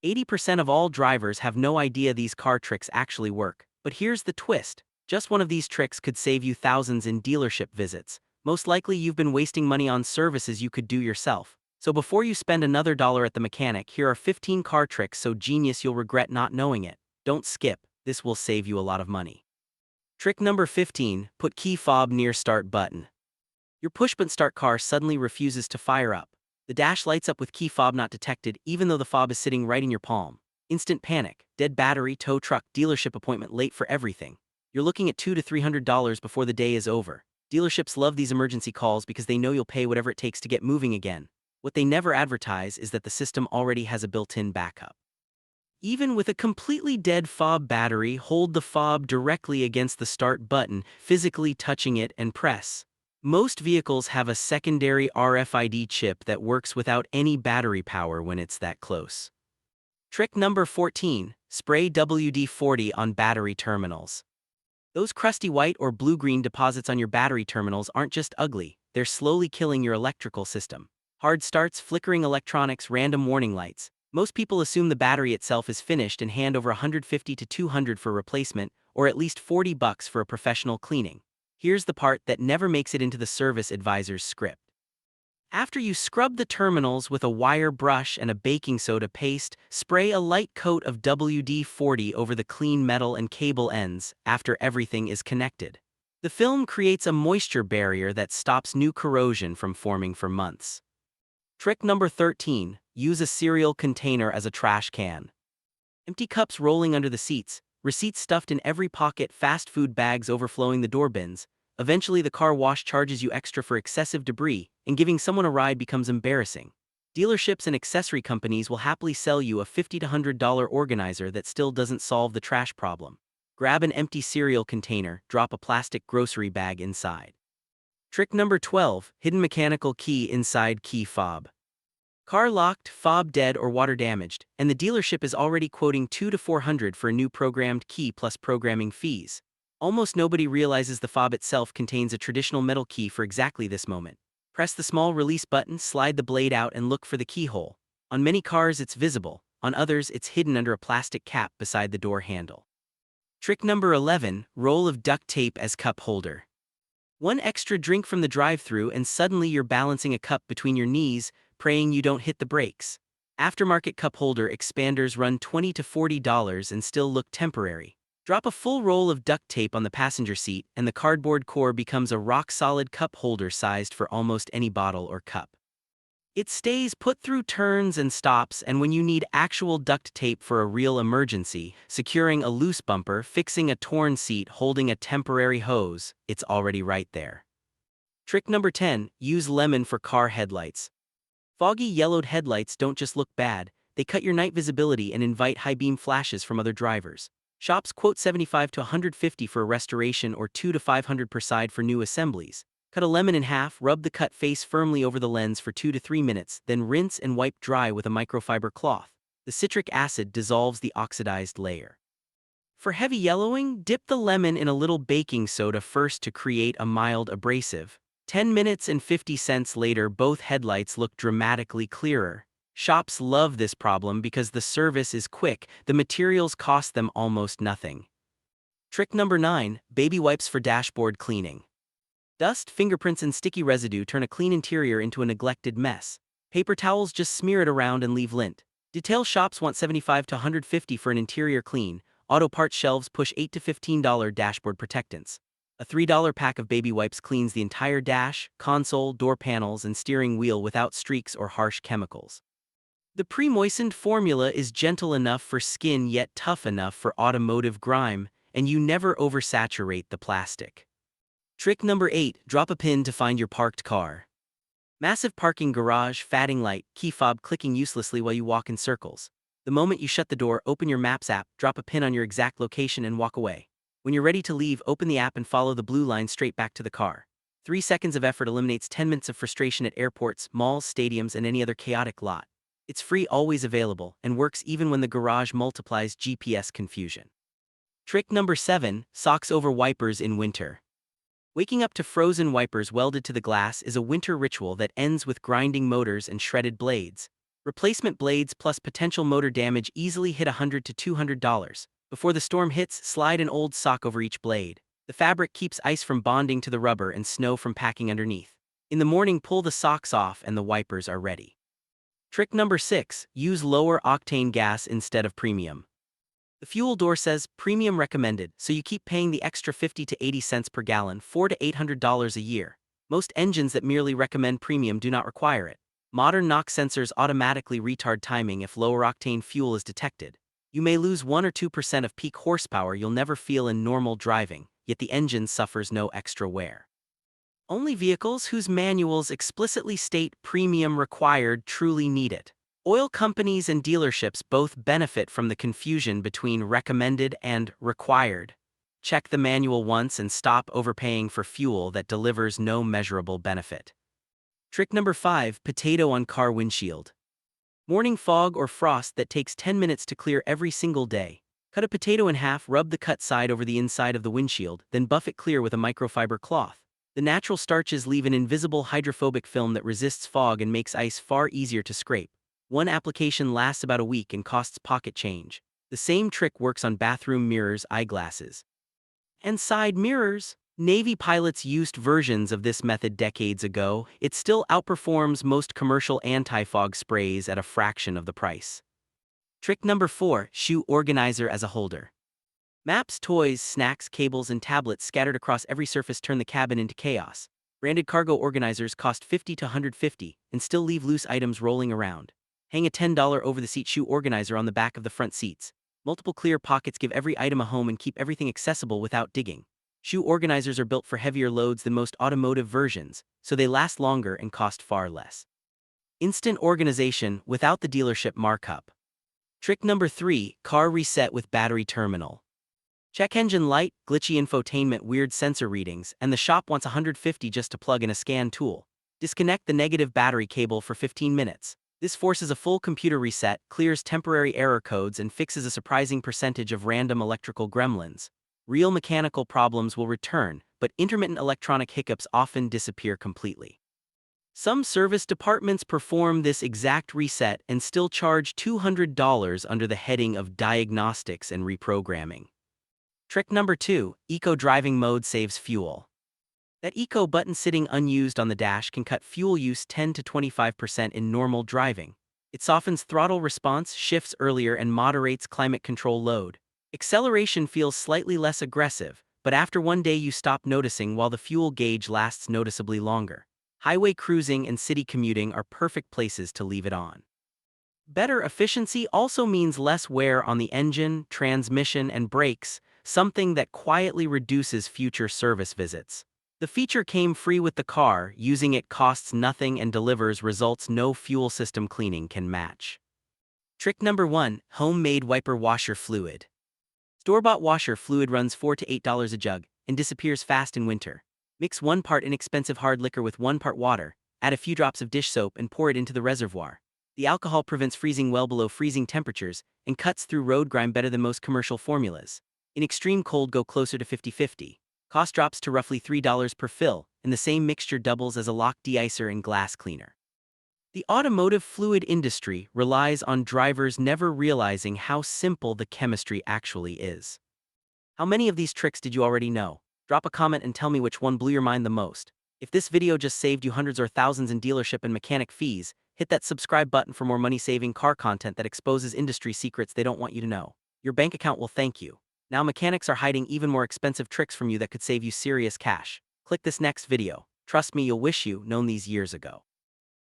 80% of all drivers have no idea these car tricks actually work. But here's the twist. Just one of these tricks could save you thousands in dealership visits. Most likely you've been wasting money on services you could do yourself. So before you spend another dollar at the mechanic, here are 15 car tricks so genius you'll regret not knowing it. Don't skip, this will save you a lot of money. Trick number 15, put key fob near start button. Your push-button start car suddenly refuses to fire up. The dash lights up with key fob not detected even though the fob is sitting right in your palm. Instant panic, dead battery, tow truck, dealership appointment late for everything. You're looking at $200 to $300 before the day is over. Dealerships love these emergency calls because they know you'll pay whatever it takes to get moving again. What they never advertise is that the system already has a built-in backup. Even with a completely dead fob battery, hold the fob directly against the start button, physically touching it, and press. Most vehicles have a secondary RFID chip that works without any battery power when it's that close. Trick number 14, spray WD-40 on battery terminals. Those crusty white or blue-green deposits on your battery terminals aren't just ugly, they're slowly killing your electrical system. Hard starts, flickering electronics, random warning lights. Most people assume the battery itself is finished and hand over $150 to $200 for replacement, or at least $40 for a professional cleaning. Here's the part that never makes it into the service advisor's script. After you scrub the terminals with a wire brush and a baking soda paste, spray a light coat of WD-40 over the clean metal and cable ends after everything is connected. The film creates a moisture barrier that stops new corrosion from forming for months. Trick number 13, use a cereal container as a trash can. Empty cups rolling under the seats, receipts stuffed in every pocket, fast food bags overflowing the door bins. Eventually the car wash charges you extra for excessive debris, and giving someone a ride becomes embarrassing. Dealerships and accessory companies will happily sell you a $50 to $100 organizer that still doesn't solve the trash problem. Grab an empty cereal container, drop a plastic grocery bag inside. Trick number 12, hidden mechanical key inside key fob. Car locked, fob dead or water damaged, and the dealership is already quoting $200 to $400 for a new programmed key plus programming fees. Almost nobody realizes the fob itself contains a traditional metal key for exactly this moment. Press the small release button, slide the blade out, and look for the keyhole. On many cars it's visible, on others it's hidden under a plastic cap beside the door handle. Trick number 11, roll of duct tape as cup holder. One extra drink from the drive-thru and suddenly you're balancing a cup between your knees, praying you don't hit the brakes. Aftermarket cup holder expanders run $20 to $40 and still look temporary. Drop a full roll of duct tape on the passenger seat and the cardboard core becomes a rock-solid cup holder sized for almost any bottle or cup. It stays put through turns and stops, and when you need actual duct tape for a real emergency, securing a loose bumper, fixing a torn seat, holding a temporary hose, it's already right there. Trick number 10, use lemon for car headlights. Foggy yellowed headlights don't just look bad, they cut your night visibility and invite high beam flashes from other drivers. Shops quote $75 to $150 for a restoration or $200 to $500 per side for new assemblies. Cut a lemon in half, rub the cut face firmly over the lens for 2 to 3 minutes, then rinse and wipe dry with a microfiber cloth. The citric acid dissolves the oxidized layer. For heavy yellowing, dip the lemon in a little baking soda first to create a mild abrasive. 10 minutes and 50 cents later, both headlights look dramatically clearer. Shops love this problem because the service is quick, the materials cost them almost nothing. Trick number 9, baby wipes for dashboard cleaning. Dust, fingerprints, and sticky residue turn a clean interior into a neglected mess. Paper towels just smear it around and leave lint. Detail shops want $75 to $150 for an interior clean. Auto parts shelves push $8 to $15 dashboard protectants. A $3 pack of baby wipes cleans the entire dash, console, door panels, and steering wheel without streaks or harsh chemicals. The pre-moistened formula is gentle enough for skin yet tough enough for automotive grime, and you never oversaturate the plastic. Trick number 8, drop a pin to find your parked car. Massive parking garage, fatting light, key fob clicking uselessly while you walk in circles. The moment you shut the door, open your Maps app, drop a pin on your exact location and walk away. When you're ready to leave, open the app and follow the blue line straight back to the car. 3 seconds of effort eliminates 10 minutes of frustration at airports, malls, stadiums, and any other chaotic lot. It's free, always available, and works even when the garage multiplies GPS confusion. Trick number 7, socks over wipers in winter. Waking up to frozen wipers welded to the glass is a winter ritual that ends with grinding motors and shredded blades. Replacement blades plus potential motor damage easily hit $100 to $200. Before the storm hits, slide an old sock over each blade. The fabric keeps ice from bonding to the rubber and snow from packing underneath. In the morning, pull the socks off and the wipers are ready. Trick number 6, use lower octane gas instead of premium. The fuel door says premium recommended, so you keep paying the extra 50 to 80 cents per gallon, $400 to $800 a year. Most engines that merely recommend premium do not require it. Modern knock sensors automatically retard timing if lower octane fuel is detected. You may lose 1 or 2% of peak horsepower you'll never feel in normal driving, yet the engine suffers no extra wear. Only vehicles whose manuals explicitly state premium required truly need it. Oil companies and dealerships both benefit from the confusion between recommended and required. Check the manual once and stop overpaying for fuel that delivers no measurable benefit. Trick number 5, potato on car windshield. Morning fog or frost that takes 10 minutes to clear every single day. Cut a potato in half, rub the cut side over the inside of the windshield, then buff it clear with a microfiber cloth. The natural starches leave an invisible hydrophobic film that resists fog and makes ice far easier to scrape. One application lasts about a week and costs pocket change. The same trick works on bathroom mirrors, eyeglasses, and side mirrors. Navy pilots used versions of this method decades ago. It still outperforms most commercial anti-fog sprays at a fraction of the price. Trick number 4, shoe organizer as a holder. Maps, toys, snacks, cables, and tablets scattered across every surface turn the cabin into chaos. Branded cargo organizers cost $50 to $150 and still leave loose items rolling around. Hang a $10 over-the-seat shoe organizer on the back of the front seats. Multiple clear pockets give every item a home and keep everything accessible without digging. Shoe organizers are built for heavier loads than most automotive versions, so they last longer and cost far less. Instant organization without the dealership markup. Trick number 3, car reset with battery terminal. Check engine light, glitchy infotainment, weird sensor readings, and the shop wants $150 just to plug in a scan tool. Disconnect the negative battery cable for 15 minutes. This forces a full computer reset, clears temporary error codes, and fixes a surprising percentage of random electrical gremlins. Real mechanical problems will return, but intermittent electronic hiccups often disappear completely. Some service departments perform this exact reset and still charge $200 under the heading of diagnostics and reprogramming. Trick number 2, eco driving mode saves fuel. That eco button sitting unused on the dash can cut fuel use 10 to 25% in normal driving. It softens throttle response, shifts earlier, and moderates climate control load. Acceleration feels slightly less aggressive, but after one day you stop noticing while the fuel gauge lasts noticeably longer. Highway cruising and city commuting are perfect places to leave it on. Better efficiency also means less wear on the engine, transmission, and brakes, something that quietly reduces future service visits. The feature came free with the car, using it costs nothing and delivers results no fuel system cleaning can match. Trick number 1, homemade wiper washer fluid. Store-bought washer fluid runs $4 to $8 a jug and disappears fast in winter. Mix 1 part inexpensive hard liquor with 1 part water, add a few drops of dish soap and pour it into the reservoir. The alcohol prevents freezing well below freezing temperatures and cuts through road grime better than most commercial formulas. In extreme cold, go closer to 50-50. Cost drops to roughly $3 per fill, and the same mixture doubles as a lock de-icer and glass cleaner. The automotive fluid industry relies on drivers never realizing how simple the chemistry actually is. How many of these tricks did you already know? Drop a comment and tell me which one blew your mind the most. If this video just saved you hundreds or thousands in dealership and mechanic fees, hit that subscribe button for more money-saving car content that exposes industry secrets they don't want you to know. Your bank account will thank you. Now mechanics are hiding even more expensive tricks from you that could save you serious cash. Click this next video. Trust me, you'll wish you known these years ago.